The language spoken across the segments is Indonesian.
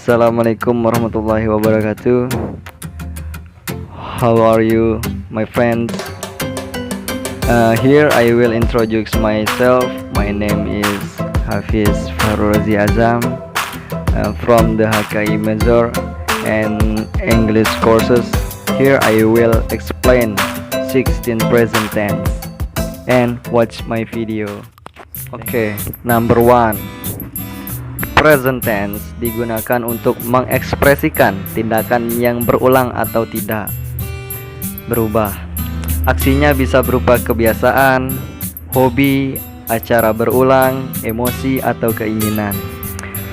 Assalamualaikum warahmatullahi wabarakatuh. How are you, my friends? Here I will introduce myself. My name is Hafiz Farozi Azam from the HKI Major and English courses. Here I will explain 16 present tense and watch my video. Okay, number 1. Present tense digunakan untuk mengekspresikan tindakan yang berulang atau tidak berubah. Aksinya bisa berupa kebiasaan, hobi, acara berulang, emosi, atau keinginan.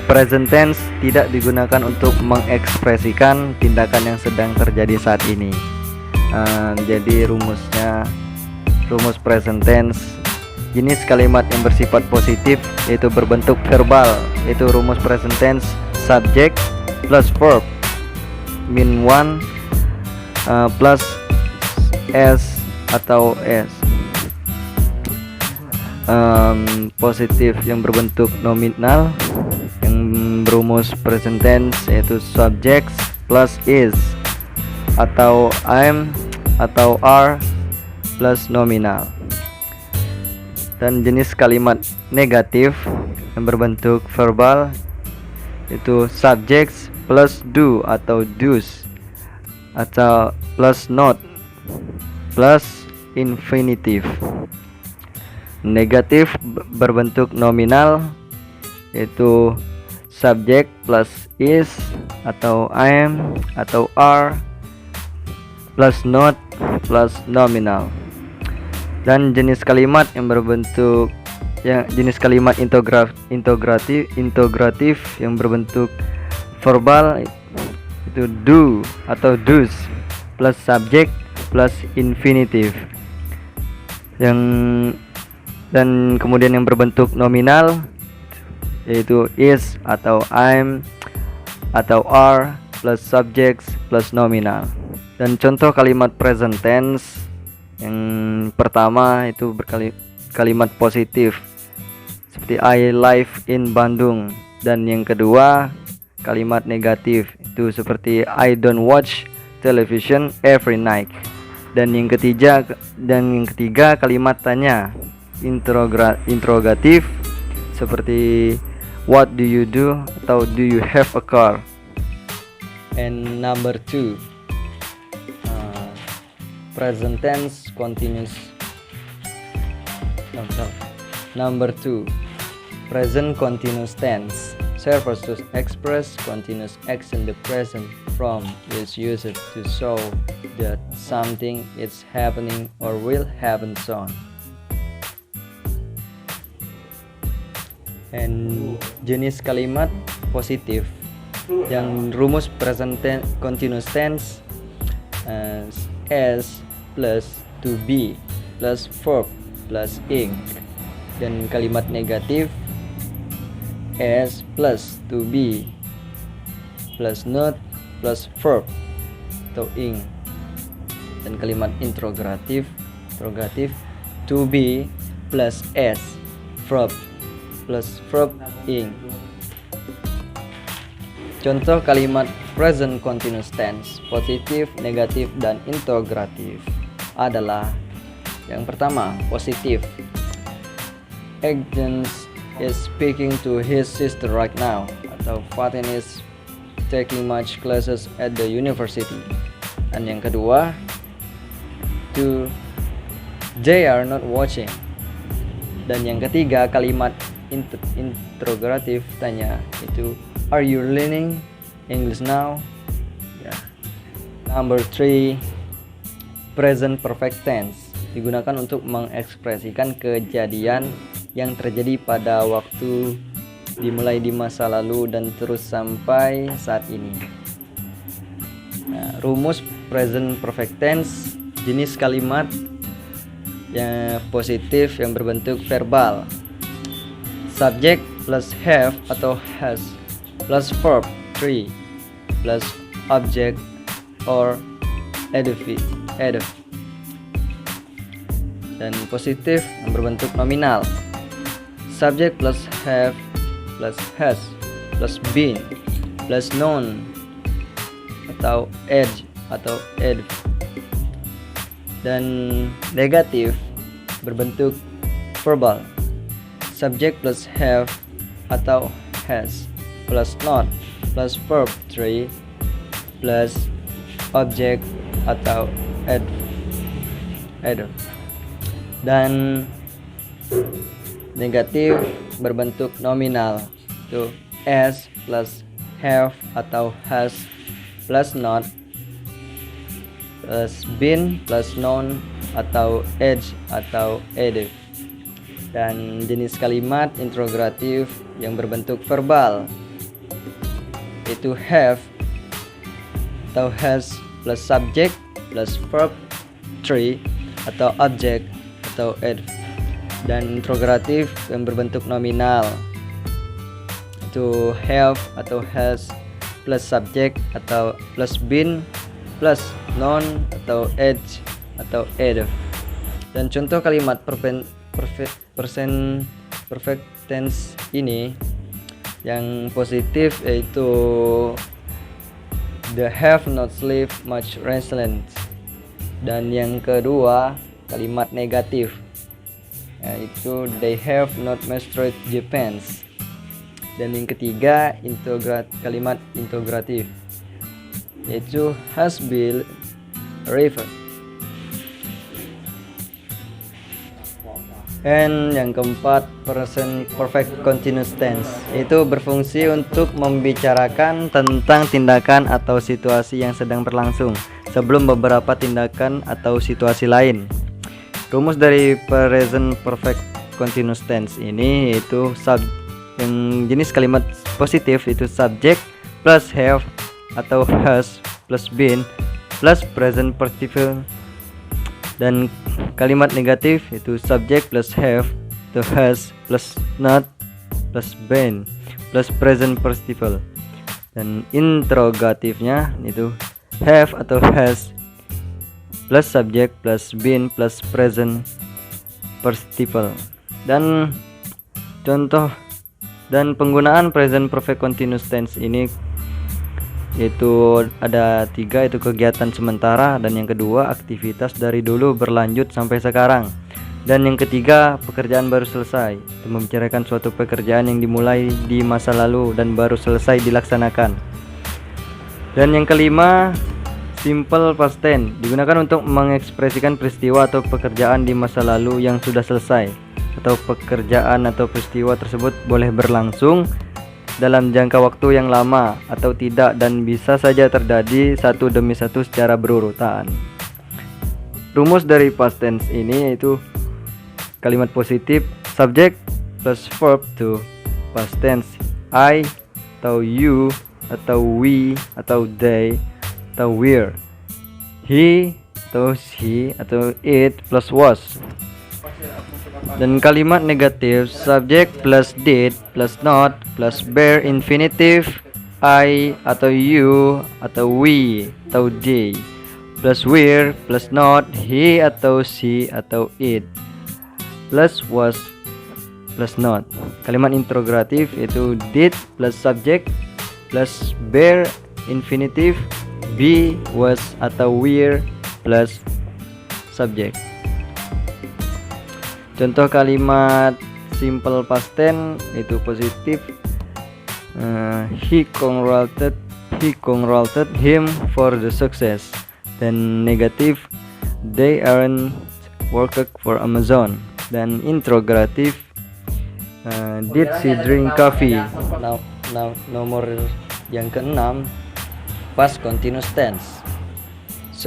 Present tense tidak digunakan untuk mengekspresikan tindakan yang sedang terjadi saat ini. Jadi rumus present tense, jenis kalimat yang bersifat positif yaitu berbentuk verbal, yaitu rumus present tense subject plus verb mean one plus s atau s. Positif yang berbentuk nominal yang berumus present tense yaitu subjects plus is atau am atau are plus nominal. Dan jenis kalimat negatif yang berbentuk verbal itu subjects plus do atau do's atau plus not plus infinitive. Negatif berbentuk nominal yaitu subject plus is atau am atau are plus not plus nominal. Dan jenis kalimat yang berbentuk jenis kalimat integratif yang berbentuk verbal itu do atau do's plus subject plus infinitive. Dan kemudian yang berbentuk nominal yaitu is atau I'm atau are plus subjects plus nominal. Dan contoh kalimat present tense yang pertama itu kalimat positif seperti I live in Bandung, dan yang kedua kalimat negatif itu seperti I don't watch television every night. Dan yang ketiga kalimat tanya interrogatif seperti what do you do atau do you have a car. And number 2, present tense continuous. Number 2, present continuous tense serves to express continuous action. The present form is used to show that something is happening or will happen soon. And jenis kalimat positif yang rumus present continuous tense as plus to be plus verb plus ing. Dan kalimat negatif as plus to be plus not plus verb atau ing. Dan kalimat interrogatif to be plus s verb plus verb ing. Contoh kalimat present continuous tense positif, negatif, dan interrogatif adalah yang pertama positif. Agnes is speaking to his sister right now, atau Fatin is taking much classes at the university. Dan yang kedua, they are not watching. Dan yang ketiga kalimat interrogatif tanya itu are you learning English now? Number 3, present perfect tense digunakan untuk mengekspresikan kejadian yang terjadi pada waktu dimulai di masa lalu dan terus sampai saat ini. Rumus present perfect tense, jenis kalimat yang positif yang berbentuk verbal, subject plus have atau has plus verb 3 plus object or adjective. Dan positif yang berbentuk nominal, subject plus have plus has plus been plus noun atau edge atau ed. Dan negatif berbentuk verbal, subject plus have atau has plus not plus verb 3 plus object atau ed. Dan negatif berbentuk nominal, itu as plus have atau has plus not plus been plus noun atau edge atau ed. Dan jenis kalimat interrogatif yang berbentuk verbal itu have atau has plus subject plus verb 3 atau object atau ed. Dan interrogatif yang berbentuk nominal itu have atau has plus subject atau plus been plus noun atau edge atau ed. Dan contoh kalimat perfect tense ini yang positif yaitu the have not slept much recently. Dan yang kedua kalimat negatif yaitu they have not mastered Japanese. Dan yang ketiga kalimat integratif yaitu has been river. And yang keempat present perfect continuous tense itu berfungsi untuk membicarakan tentang tindakan atau situasi yang sedang berlangsung sebelum beberapa tindakan atau situasi lain. Rumus dari present perfect continuous tense ini yaitu yang jenis kalimat positif itu subject plus have atau has plus been plus present participle. Dan kalimat negatif itu subject plus have atau has plus not plus been plus present participle. Dan interrogatifnya itu have atau has plus subject plus been plus present participle. Dan contoh dan penggunaan present perfect continuous tense ini yaitu ada 3, itu kegiatan sementara, dan yang kedua aktivitas dari dulu berlanjut sampai sekarang, dan yang ketiga pekerjaan baru selesai, itu membicarakan suatu pekerjaan yang dimulai di masa lalu dan baru selesai dilaksanakan. Dan yang kelima simple past tense digunakan untuk mengekspresikan peristiwa atau pekerjaan di masa lalu yang sudah selesai, atau pekerjaan atau peristiwa tersebut boleh berlangsung dalam jangka waktu yang lama atau tidak, dan bisa saja terjadi satu demi satu secara berurutan. Rumus dari past tense ini yaitu kalimat positif subject plus verb to past tense I atau you atau we atau they atau were, he atau she atau it plus was. Dan kalimat negatif subject plus did plus not plus bare infinitive I atau you atau we atau they plus were plus not he atau she atau it plus was plus not. Kalimat interrogatif itu did plus subject plus bare infinitive be was atau were plus subject. Contoh kalimat simple past tense itu positif he congratulated him for the success. Dan negatif they aren't worked for Amazon. Dan interrogatif did she drink coffee. Nomor yang keenam past continuous tense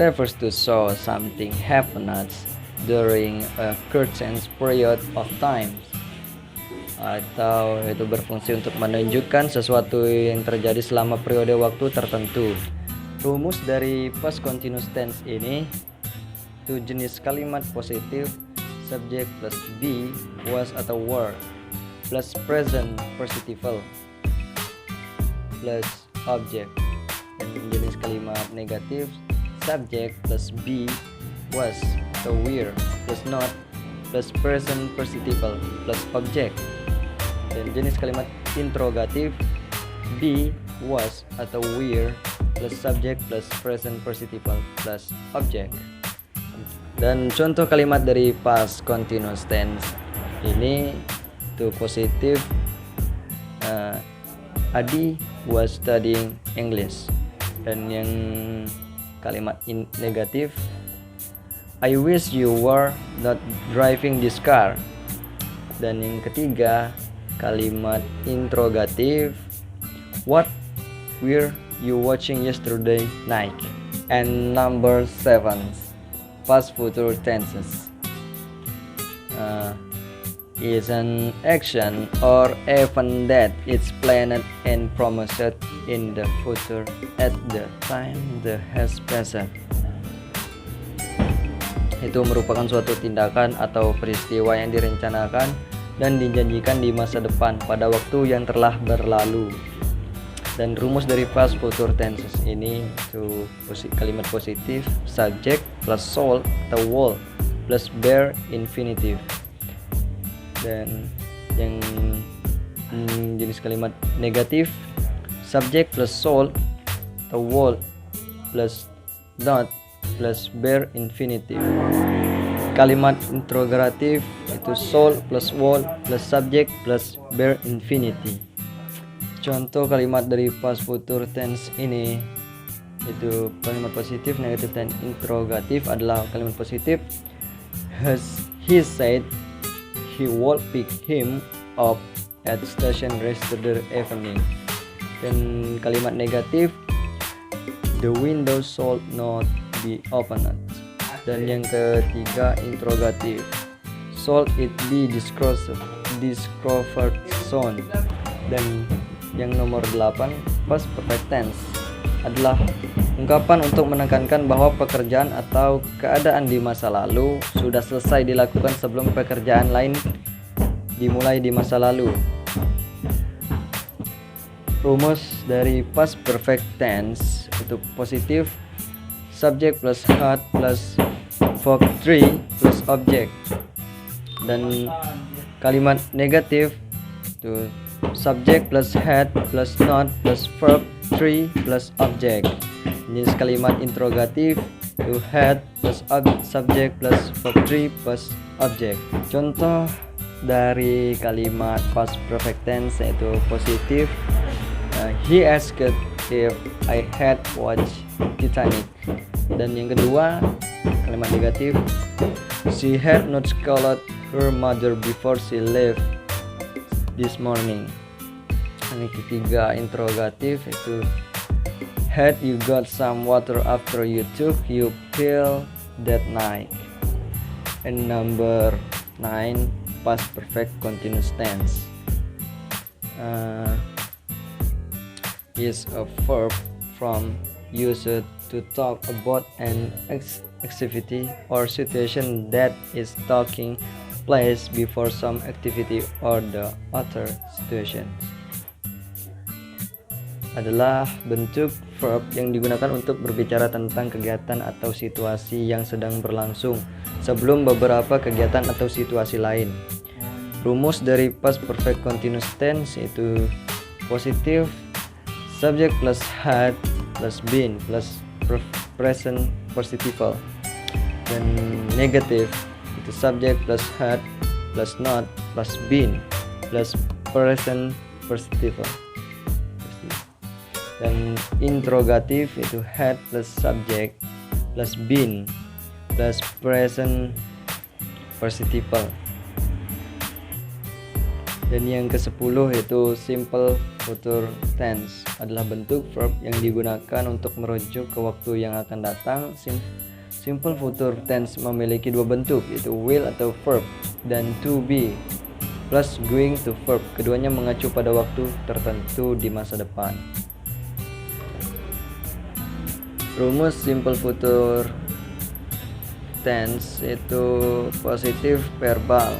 refers to show something happened during a certain period of time, atau itu berfungsi untuk menunjukkan sesuatu yang terjadi selama periode waktu tertentu. Rumus dari past continuous tense ini itu jenis kalimat positif subject plus be was atau were plus present participle plus object. Dan jenis kalimat negatif subject plus be was atau were plus not plus present participle plus object. Dan jenis kalimat interrogatif be was atau were plus subject plus present participle plus object. Dan contoh kalimat dari past continuous tense ini itu positif. Adi was studying English. Dan yang kalimat negatif, I wish you were not driving this car. Dan yang ketiga, kalimat interrogatif, what were you watching yesterday night? And number 7, past future tenses is an action or event that is planned and promised in the future at the time that has passed. Itu merupakan suatu tindakan atau peristiwa yang direncanakan dan dijanjikan di masa depan pada waktu yang telah berlalu. Dan rumus dari past future tenses ini itu kalimat positif, subject plus soul atau will plus bare infinitive. Dan yang jenis kalimat negatif, subject plus soul atau will plus not plus bare infinitive. Kalimat interrogatif itu soul plus will plus subject plus bare infinity. Contoh kalimat dari past future tense ini itu kalimat positif, negatif, dan interrogatif adalah kalimat positif. He said he would pick him up at the station yesterday evening. Dan kalimat negatif, the window should not be opened. Dan yang ketiga interrogatif, should it be discovered soon. Dan yang nomor 8 past perfect tense adalah ungkapan untuk menekankan bahwa pekerjaan atau keadaan di masa lalu sudah selesai dilakukan sebelum pekerjaan lain dimulai di masa lalu. Rumus dari past perfect tense itu positif, subject plus had plus verb 3 plus object. Dan kalimat negatif itu subject plus had plus not plus verb 3 plus object. Jenis kalimat interrogatif itu had plus subject plus verb 3 plus object. Contoh dari kalimat past perfect tense yaitu positif, he asked if I had watched Titanic. Dan yang kedua kalimat negatif, she had not called her mother before she left this morning. Yang ketiga interrogatif itu had you got some water after you took your pill that night. And number 9 past perfect continuous tense is a verb from used to talk about an activity or situation that is taking place before some activity or the other situation. Adalah bentuk verb yang digunakan untuk berbicara tentang kegiatan atau situasi yang sedang berlangsung sebelum beberapa kegiatan atau situasi lain. Rumus dari past perfect continuous tense itu positif, subject plus had plus been plus present participle. Dan negatif itu subject plus had plus not plus been plus present participle. Dan interrogatif itu had plus subject plus been plus present participle. Dan yang ke-10 itu simple future tense adalah bentuk verb yang digunakan untuk merujuk ke waktu yang akan datang. Simple future tense memiliki dua bentuk, yaitu will atau verb dan to be plus going to verb. Keduanya mengacu pada waktu tertentu di masa depan. Rumus simple future tense itu positif verbal,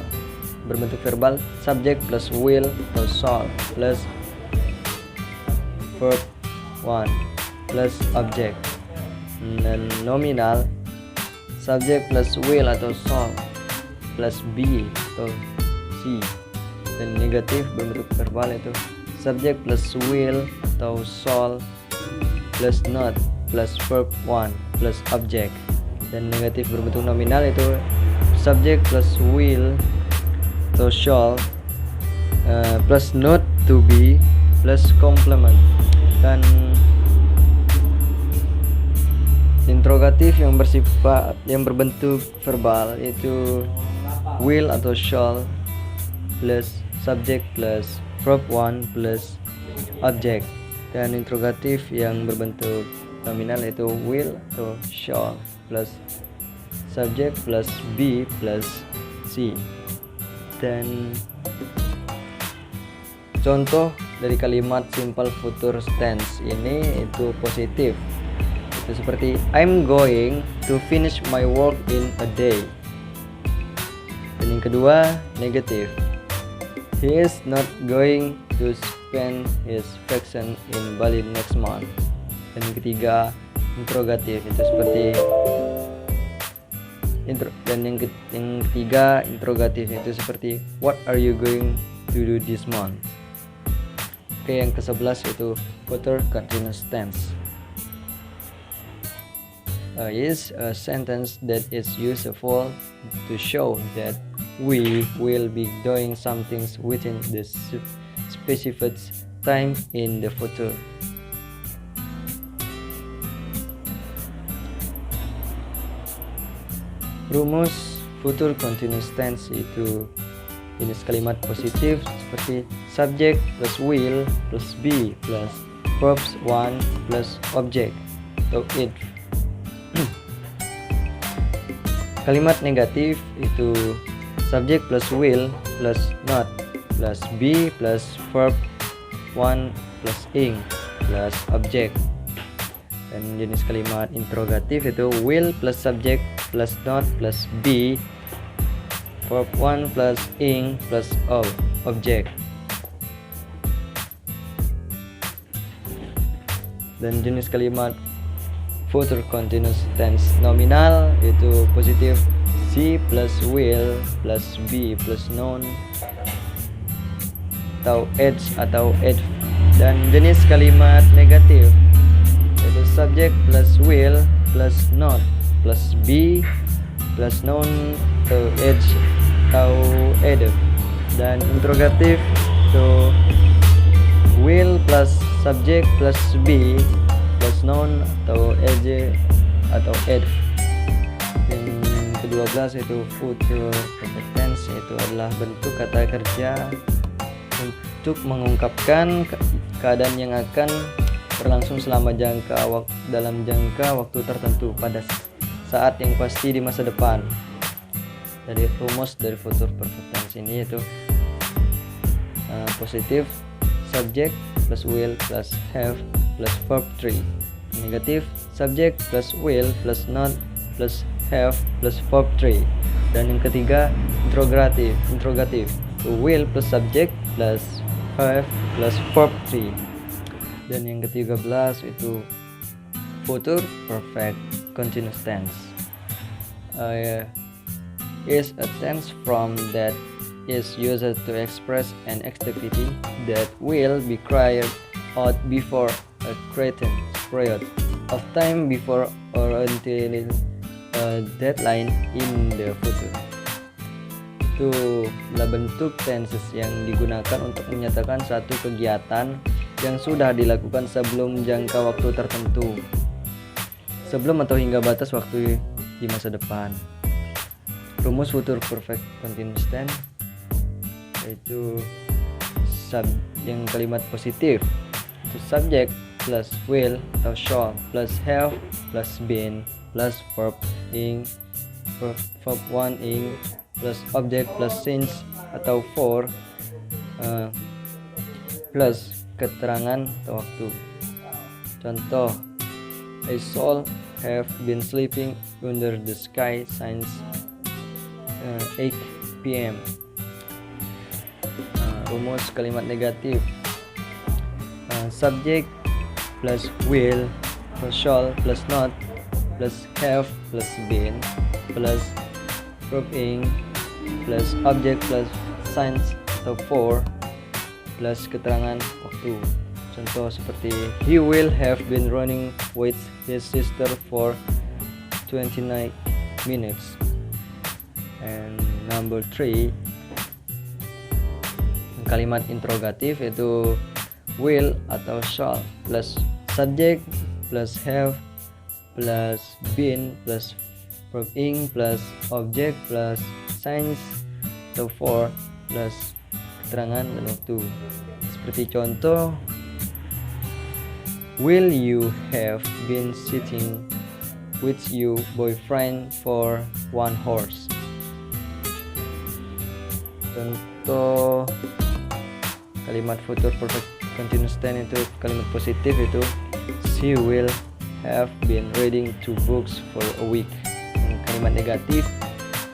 berbentuk verbal, subject plus will atau shall plus verb 1 plus object. Dan nominal, subject plus will atau shall plus be atau see. Dan negatif berbentuk verbal itu subject plus will atau shall plus not plus verb 1 plus object. Dan negatif berbentuk nominal itu subject plus will atau shall plus not to be plus complement. Dan interrogatif yang berbentuk verbal itu will atau shall plus subject plus verb 1 plus object. Dan interrogatif yang berbentuk nominal itu will atau shall plus subject plus be plus see. Dan contoh dari kalimat simple future tense ini itu positif. Itu seperti I'm going to finish my work in a day. Dan yang kedua negatif. He is not going to spend his vacation in Bali next month. Dan yang ketiga interrogatif itu seperti dan yang ketiga interrogatif itu seperti what are you going to do this month. Oke, yang ke-11 itu future continuous tense. Is a sentence that is useful to show that we will be doing something within the specified time in the future. Rumus future continuous tense itu jenis kalimat positif seperti subject plus will plus be plus verbs 1 plus object atau it. Kalimat negatif itu subject plus will plus not plus be plus verb 1 plus ing plus object. Dan jenis kalimat interrogatif itu will plus subject plus not plus be verb 1 plus ing plus object. Dan jenis kalimat future continuous tense nominal itu positif see plus will plus be plus noun atau edge atau ed. Dan jenis kalimat negatif itu subject plus will plus not plus be plus noun atau edge atau ed. Dan interrogatif itu will plus subject plus be plus noun atau edge atau ed. Yang ke-12 itu future perfect tense, itu adalah bentuk kata kerja untuk mengungkapkan keadaan yang akan berlangsung selama dalam jangka waktu tertentu pada saat yang pasti di masa depan. Jadi rumus dari future perfect tense ini yaitu positif subject plus will plus have plus verb 3. Negatif subject plus will plus not plus have plus verb 3. Dan yang ketiga interrogative will plus subject plus have plus verb 3. Dan yang ke-13 itu future perfect continuous tense. Is a tense form that is used to express an activity that will be carried out before a certain period of time before or until a deadline in the future. Itu adalah bentuk tenses yang digunakan untuk menyatakan satu kegiatan yang sudah dilakukan sebelum jangka waktu tertentu, sebelum atau hingga batas waktu di masa depan. Rumus future perfect continuous tense yaitu yang kalimat positif itu subject plus will atau shall plus have plus been plus verb ing verb 1 ing plus object plus since atau for plus keterangan atau waktu. Contoh, I shall have been sleeping under the sky since 8 p.m. Rumus kalimat negatif subject plus will plus shall plus not plus have plus been plus verb ing plus object plus since atau for plus keterangan waktu. Contoh seperti he will have been running with his sister for 29 minutes. And number 3, kalimat interrogatif yaitu will atau shall plus subject plus have plus been plus verb ing plus object plus since atau for plus keterangan dan waktu. Seperti contoh, will you have been sitting with your boyfriend for 1 horse? Contoh kalimat future perfect continuous tense itu kalimat positif itu she will have been reading 2 books for a week. Dan kalimat negatif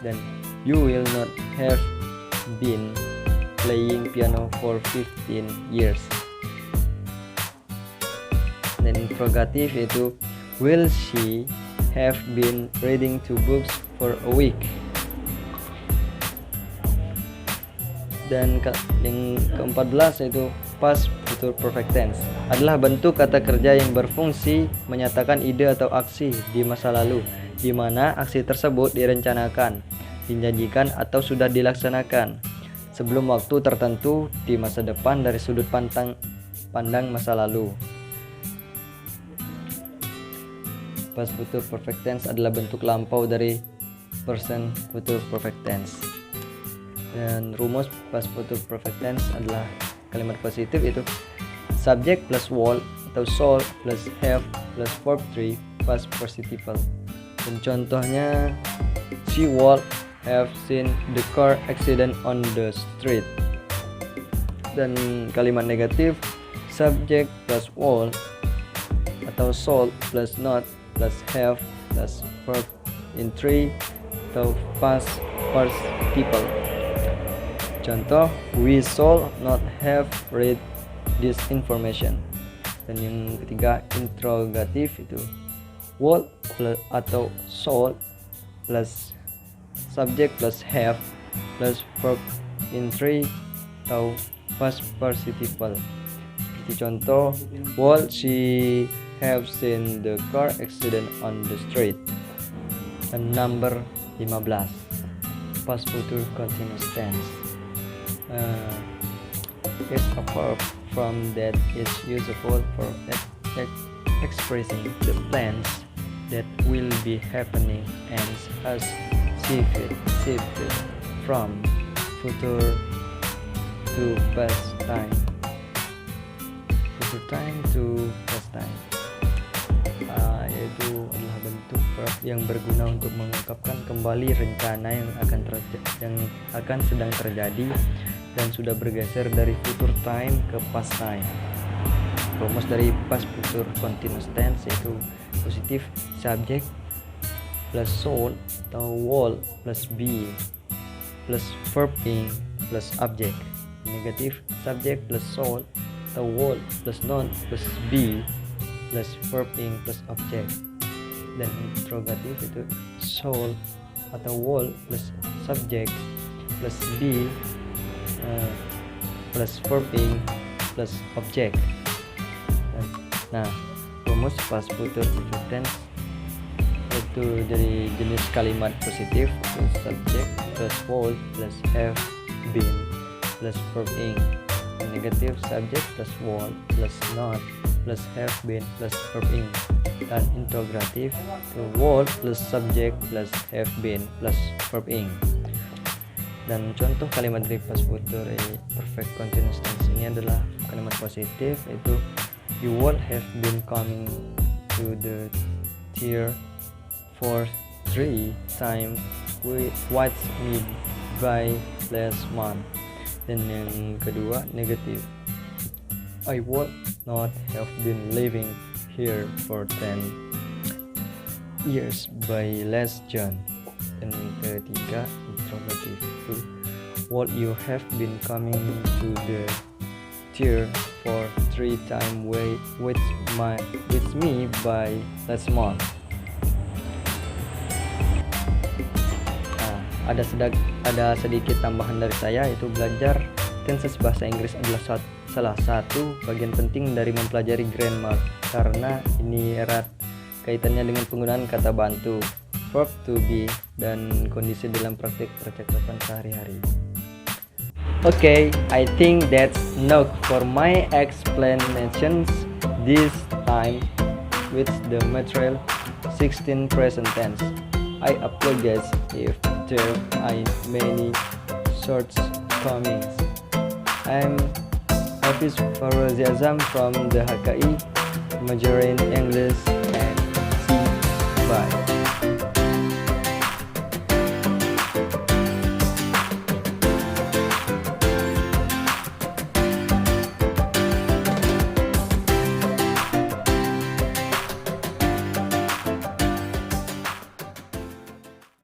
dan you will not have been playing piano for 15 years. Dan interrogatif yaitu will she have been reading 2 books for a week. Dan yang ke-14 yaitu past future perfect tense adalah bentuk kata kerja yang berfungsi menyatakan ide atau aksi di masa lalu di mana aksi tersebut direncanakan, dijanjikan atau sudah dilaksanakan sebelum waktu tertentu di masa depan dari sudut pandang masa lalu. Past future perfect tense adalah bentuk lampau dari present future perfect tense. Dan rumus past future perfect tense adalah kalimat positif itu subject plus will atau shall plus have plus verb 3 past participle. Dan contohnya she would have seen the car accident on the street. Dan kalimat negatif subject plus will atau shall plus not plus have plus verb in 3 atau past participle. Contoh, we should not have read this information. Dan yang ketiga interrogatif itu would plus atau should plus subject plus have plus verb in 3 atau past participle. Seperti contoh, would she have seen the car accident on the street? Dan number 15 past future continuous tense. It's a verb form that is useful for expressing the plans that will be happening and as shifted from future to past time. Future time to past time. Yaitu adalah bentuk verb yang berguna untuk mengungkapkan kembali rencana yang akan sedang terjadi dan sudah bergeser dari future time ke past time. Rumus dari past future continuous tense yaitu positif subject plus should atau will plus be plus verb ing plus object. Negatif subject plus should atau will plus not plus be plus verb ing plus object. Dan interrogatif itu should atau will plus subject plus be plus verb ing plus object. Nah, rumus past future perfect tense itu dari jenis kalimat positif itu subject plus will plus have been plus verb ing. Negatif subject plus will plus not plus have been plus verb ing. Dan interrogatif itu will plus subject plus have been plus verb ing. Dan contoh kalimat dari past future perfect continuous tense ini adalah kalimat positif yaitu you would have been coming to the theater for 3 times with me by last month. Dan yang kedua negatif I would not have been living here for 10 years by last June. Dan yang ketiga interrogatif itu would you have been coming to the theater for 3 times with me by last month. Ada sedikit tambahan dari saya, yaitu belajar tenses bahasa Inggris adalah salah satu bagian penting dari mempelajari grammar, karena ini erat kaitannya dengan penggunaan kata bantu, verb to be, dan kondisi dalam praktik percakapan sehari-hari. Okay, I think that's enough for my explanations this time with the material 16 present tense. I apologize if there are many shortcomings. I'm Hafiz Farozi Azam from the HKI, majoring English and C. Bye.